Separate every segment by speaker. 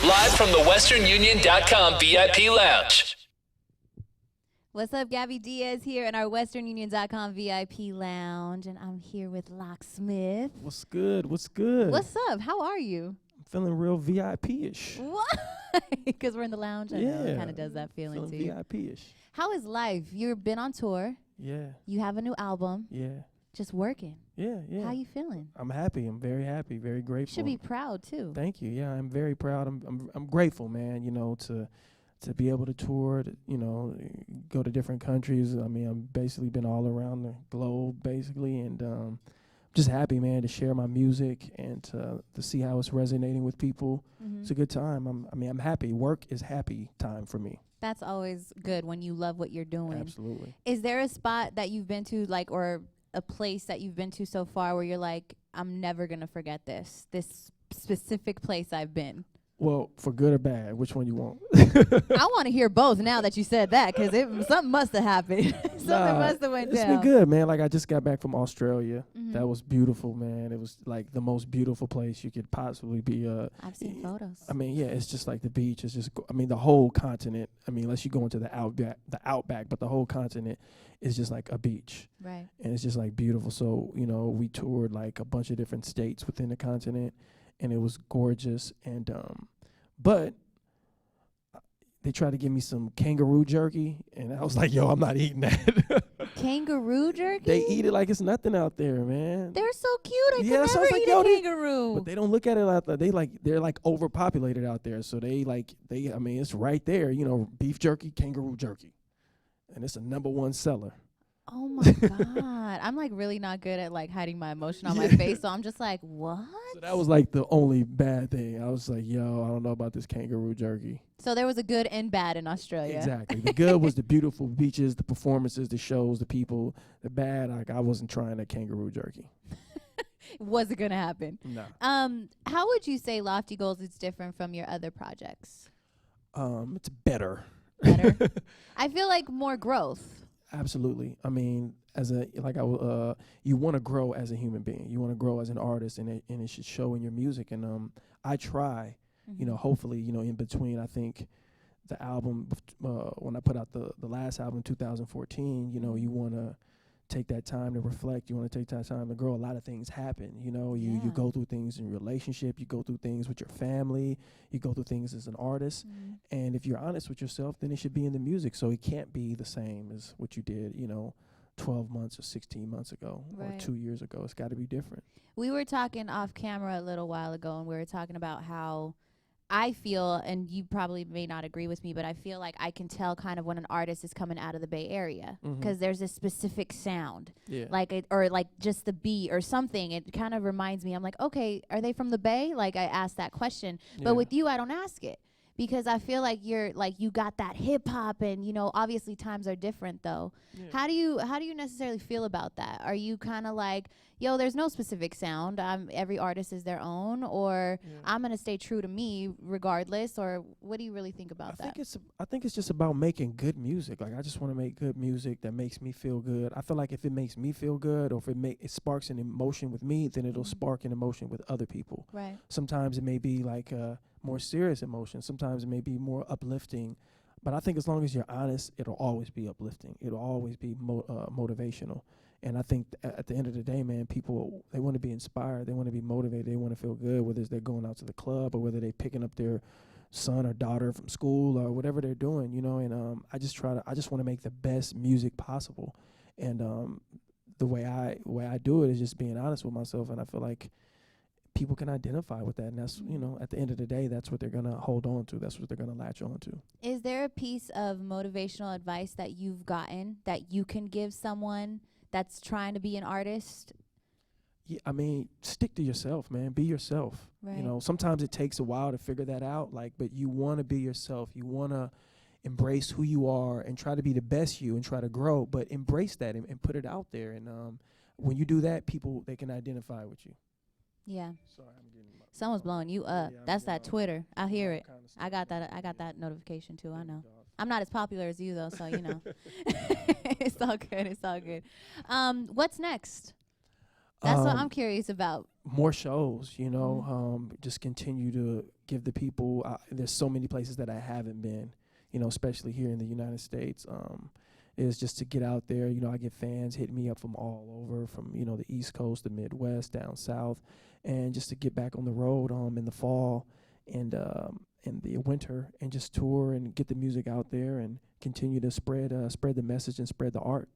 Speaker 1: Live from the westernunion.com VIP lounge.
Speaker 2: What's up, Gabby Diaz here in our westernunion.com VIP lounge, and I'm here with Locksmith.
Speaker 3: What's good? What's good?
Speaker 2: What's up? How are you?
Speaker 3: I'm feeling real VIP-ish.
Speaker 2: What? Because we're in the lounge? I know it kind of does that feeling to you.
Speaker 3: VIP-ish.
Speaker 2: How is life? You've been on tour.
Speaker 3: Yeah.
Speaker 2: You have a new album.
Speaker 3: Yeah.
Speaker 2: Just working.
Speaker 3: Yeah, yeah.
Speaker 2: How you feeling?
Speaker 3: I'm happy. I'm very happy, very grateful.
Speaker 2: Should be proud, too.
Speaker 3: Thank you. Yeah, I'm very proud. I'm grateful, man, to be able to tour, go to different countries. I mean, I've basically been all around the globe, basically, and just happy, man, to share my music and to see how it's resonating with people.
Speaker 2: Mm-hmm.
Speaker 3: It's a good time. I'm happy. Work is happy time for me.
Speaker 2: That's always good when you love what you're doing.
Speaker 3: Absolutely.
Speaker 2: Is there a spot that you've been to, or a place that you've been to so far where you're like, I'm never going to forget this specific place I've been?
Speaker 3: Well, for good or bad, which one you want?
Speaker 2: I want to hear both now that you said that, because something must have happened. Something must have went down.
Speaker 3: It's been good, man. Like, I just got back from Australia.
Speaker 2: Mm-hmm.
Speaker 3: That was beautiful, man. It was like the most beautiful place you could possibly be.
Speaker 2: I've seen photos.
Speaker 3: I mean, yeah, it's just like the beach. It's just, the whole continent. I mean, unless you go into the outback, but the whole continent is just like a beach.
Speaker 2: Right.
Speaker 3: And it's just like beautiful. So, we toured like a bunch of different states within the continent, and it was gorgeous. And but they tried to give me some kangaroo jerky, and I was like, yo, I'm not eating that.
Speaker 2: Kangaroo jerky?
Speaker 3: They eat it like it's nothing out there, man.
Speaker 2: They're so cute. I could
Speaker 3: so
Speaker 2: never
Speaker 3: it's like,
Speaker 2: eat
Speaker 3: yo,
Speaker 2: a kangaroo.
Speaker 3: But they don't look at it like that. They're like overpopulated out there. So it's right there, beef jerky, kangaroo jerky. And it's a #1 seller.
Speaker 2: Oh my God. I'm like really not good at like hiding my emotion on my face. So I'm just like, what?
Speaker 3: So that was like the only bad thing. I was like, yo, I don't know about this kangaroo jerky.
Speaker 2: So there was a good and bad in Australia.
Speaker 3: Exactly. The good was the beautiful beaches, the performances, the shows, the people. The bad, like, I wasn't trying that kangaroo jerky.
Speaker 2: Wasn't going to happen.
Speaker 3: No.
Speaker 2: How would you say Lofty Goals is different from your other projects?
Speaker 3: It's better.
Speaker 2: Better? I feel like more growth.
Speaker 3: Absolutely. I mean, you want to grow as a human being. You want to grow as an artist, and it should show in your music. And I try, hopefully, in between. I think the album, when I put out the last album, 2014, you want to take that time to reflect. You want to take that time to grow. A lot of things happen. You go through things in your relationship. You go through things with your family. You go through things as an artist. Mm-hmm. And if you're honest with yourself, then it should be in the music. So it can't be the same as what you did, 12 months or 16 months ago or 2 years ago. It's got to be different.
Speaker 2: We were talking off camera a little while ago, and we were talking about how I feel, and you probably may not agree with me, but I feel like I can tell kind of when an artist is coming out of the Bay Area, because there's a specific sound, or like just the beat or something. It kind of reminds me. I'm like, okay, are they from the Bay? Like, I asked that question, but with you, I don't ask it, because I feel like you got that hip hop, and obviously times are different though. Yeah. How do you necessarily feel about that? Are you kind of like, yo, there's no specific sound, every artist is their own, or I'm gonna stay true to me regardless, or what do you really think about that?
Speaker 3: I think it's just about making good music. Like, I just want to make good music that makes me feel good. I feel like if it makes me feel good, or if it sparks an emotion with me, then it'll spark an emotion with other people.
Speaker 2: Right.
Speaker 3: Sometimes it may be like a more serious emotion. Sometimes it may be more uplifting. But I think as long as you're honest, it'll always be uplifting. It'll always be motivational. And I think at the end of the day, man, people, they want to be inspired. They want to be motivated. They want to feel good, whether it's they're going out to the club or whether they're picking up their son or daughter from school or whatever they're doing, And I just want to make the best music possible. And the way I do it is just being honest with myself. And I feel like people can identify with that, and that's, at the end of the day, that's what they're going to hold on to. That's what they're going to latch on to.
Speaker 2: Is there a piece of motivational advice that you've gotten that you can give someone that's trying to be an artist?
Speaker 3: Yeah, I mean, stick to yourself, man. Be yourself.
Speaker 2: Right.
Speaker 3: Sometimes it takes a while to figure that out, but you want to be yourself. You want to embrace who you are and try to be the best you and try to grow, but embrace that and put it out there. And when you do that, people, they can identify with you.
Speaker 2: Yeah.
Speaker 3: Sorry, I'm getting
Speaker 2: someone's blowing you up.
Speaker 3: Yeah,
Speaker 2: That's that Twitter. I hear it. I got that notification too. I know. I'm not as popular as you though, so It's all good. It's all good. What's next? That's what I'm curious about.
Speaker 3: more shows, you know, just continue to give the people, there's so many places that I haven't been, you know, especially here in the United States, is just to get out there. You know, I get fans hitting me up from all over, from, you know, the East Coast, the Midwest, down South, and just to get back on the road in the fall and in the winter and just tour and get the music out there and continue to spread the message and spread the art.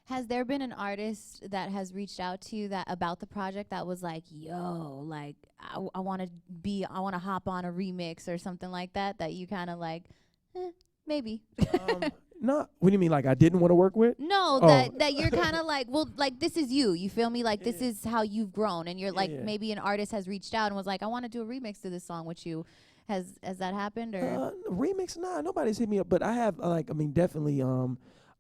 Speaker 2: Has there been an artist that has reached out to you that about the project that was like, yo, like I want to hop on a remix or something like that, that you kind of like, maybe?
Speaker 3: No, what do you mean, like I didn't want to work with?
Speaker 2: No, that you're kind of like, well, like this is you feel me? Like this is how you've grown, and you're like, maybe an artist has reached out and was like, I want to do a remix to this song with you. Has that happened? Or
Speaker 3: remix? Nah, nobody's hit me up, but I have definitely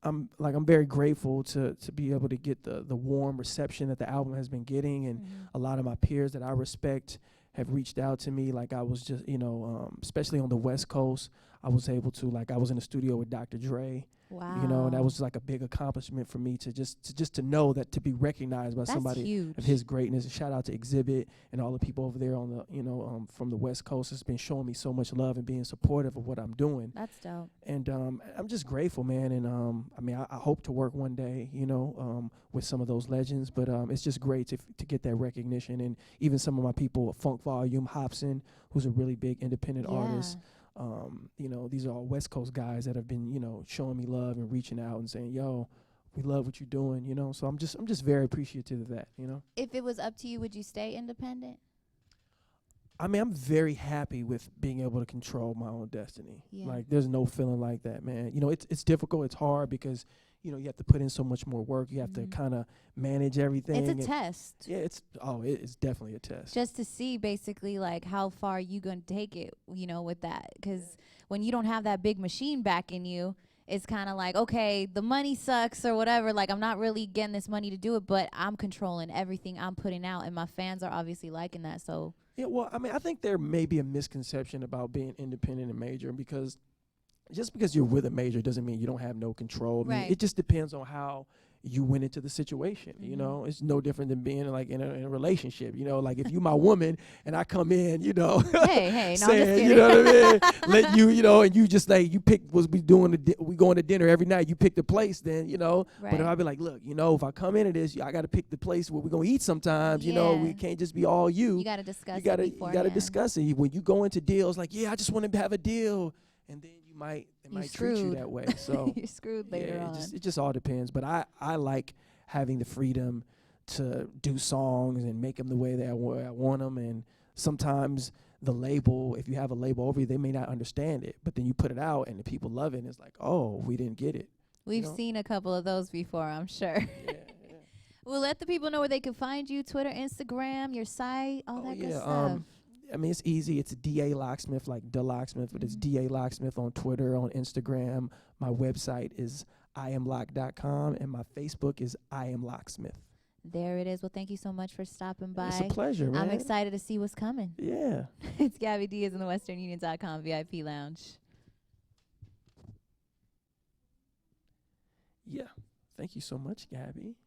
Speaker 3: I'm very grateful to be able to get the warm reception that the album has been getting, and a lot of my peers that I respect have reached out to me. Like I was just, you know, especially on the West Coast, I was able to, like I was in the studio with Dr.Dre.
Speaker 2: Wow.
Speaker 3: You know, and that was like a big accomplishment for me to just to know that, to be recognized by somebody
Speaker 2: huge.
Speaker 3: of his greatness. And shout out to Exhibit and all the people over there on the, you know, from the West Coast. It's been showing me so much love and being supportive of what I'm doing.
Speaker 2: That's dope.
Speaker 3: And I'm just grateful, man. And I mean, I hope to work one day, you know, with some of those legends. But it's just great to get that recognition. And even some of my people, Funk Volume, Hobson, who's a really big independent artist. You know, these are all West Coast guys that have been, you know, showing me love and reaching out and saying, yo, we love what you're doing, you know. So I'm just very appreciative of that, you know.
Speaker 2: If it was up to you, would you stay independent?
Speaker 3: I mean, I'm very happy with being able to control my own destiny.
Speaker 2: Yeah.
Speaker 3: Like, there's no feeling like that, man. You know, it's difficult, it's hard because, you know, you have to put in so much more work. You have to kind of manage everything.
Speaker 2: It's a test.
Speaker 3: Yeah, it's definitely a test.
Speaker 2: Just to see basically like how far you gonna take it, you know, with that. Because when you don't have that big machine backing you, it's kind of like, okay, the money sucks or whatever. Like, I'm not really getting this money to do it, but I'm controlling everything I'm putting out, and my fans are obviously liking that. So
Speaker 3: yeah, well, I mean, I think there may be a misconception about being independent and major, because just because you're with a major doesn't mean you don't have no control. I mean, it just depends on how you went into the situation. You know, it's no different than being like in a relationship. You know, like if you my woman and I come in, you know,
Speaker 2: hey, no,
Speaker 3: saying, you know what I mean, let you, you know, and you just like you pick what we doing. We going to dinner every night. You pick the place, then you know. But if I be like, look, you know, if I come into this, I got to pick the place where we're gonna eat sometimes. You know, we can't just be all you.
Speaker 2: You got to discuss. You
Speaker 3: got to discuss it when you go into deals. Like, yeah, I just want to have a deal, and then they might treat you that way. So
Speaker 2: you're screwed later on.
Speaker 3: It just all depends. But I like having the freedom to do songs and make them the way that I want them. And sometimes the label, if you have a label over you, they may not understand it. But then you put it out and the people love it. And it's like, oh, we didn't get it.
Speaker 2: We've seen a couple of those before, I'm sure. Yeah. We'll let the people know where they can find you: Twitter, Instagram, your site, all that good stuff.
Speaker 3: I mean, it's easy. It's DA Locksmith, like the Locksmith, but it's DA Locksmith on Twitter, on Instagram. My website is iamlock.com, and my Facebook is I Am Locksmith.
Speaker 2: There it is. Well, thank you so much for stopping by.
Speaker 3: It's a pleasure, man.
Speaker 2: I'm excited to see what's coming.
Speaker 3: Yeah.
Speaker 2: It's Gabby Diaz in the westernunion.com VIP Lounge.
Speaker 3: Yeah. Thank you so much, Gabby.